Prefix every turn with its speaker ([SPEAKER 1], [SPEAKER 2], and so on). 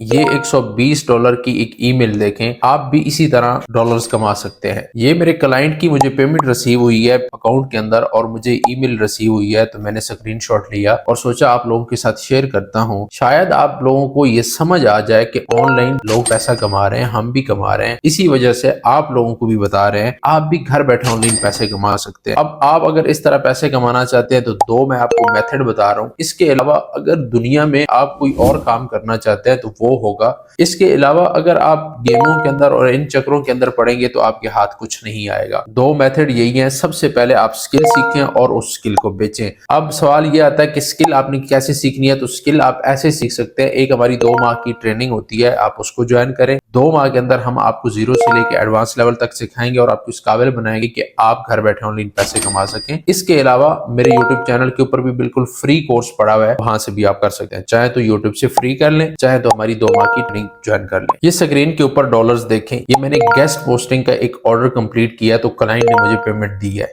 [SPEAKER 1] ये $120 की एक ईमेल देखें, आप भी इसी तरह डॉलर्स कमा सकते हैं। ये मेरे क्लाइंट की मुझे पेमेंट रिसीव हुई है अकाउंट के अंदर और मुझे ईमेल रिसीव हुई है, तो मैंने स्क्रीनशॉट लिया और सोचा आप लोगों के साथ शेयर करता हूँ। शायद आप लोगों को ये समझ आ जाए कि ऑनलाइन लोग पैसा कमा रहे हैं, हम भी कमा रहे हैं। इसी वजह से आप लोगों को भी बता रहे हैं, आप भी घर बैठे ऑनलाइन पैसे कमा सकते हैं। अब आप अगर इस तरह पैसे कमाना चाहते हैं तो दो मैं आपको मेथड बता रहा हूँ। इसके अलावा अगर दुनिया में आप कोई और काम करना चाहते हैं तो वो होगा। इसके अलावा अगर आप गेमों के अंदर और इन चक्रों के अंदर पड़ेंगे तो आपके हाथ कुछ नहीं आएगा। दो मेथड यही है, सबसे पहले आप स्किल सीखें और उस स्किल को बेचें। अब सवाल ये आता है कि स्किल आपने कैसे सीखनी है, तो स्किल आप ऐसे सीख सकते हैं। एक हमारी 2 माह की ट्रेनिंग होती है, आप उसको ज्वाइन करें। 2 माह के अंदर हम आपको जीरो से लेकर एडवांस लेवल तक सिखाएंगे और आपको इस काबिल बनाएंगे कि आप घर बैठे ऑनलाइन पैसे कमा सकें। इसके अलावा मेरे यूट्यूब चैनल के ऊपर भी बिल्कुल फ्री कोर्स पड़ा हुआ है, वहां से भी आप कर सकते हैं। चाहे तो यूट्यूब से फ्री कर लें, चाहे तो हमारी 2 माह की ट्रेनिंग ज्वाइन कर लें। ये स्क्रीन के ऊपर डॉलर्स देखें, ये मैंने गेस्ट पोस्टिंग का एक ऑर्डर कंप्लीट किया तो क्लाइंट ने मुझे पेमेंट दी है।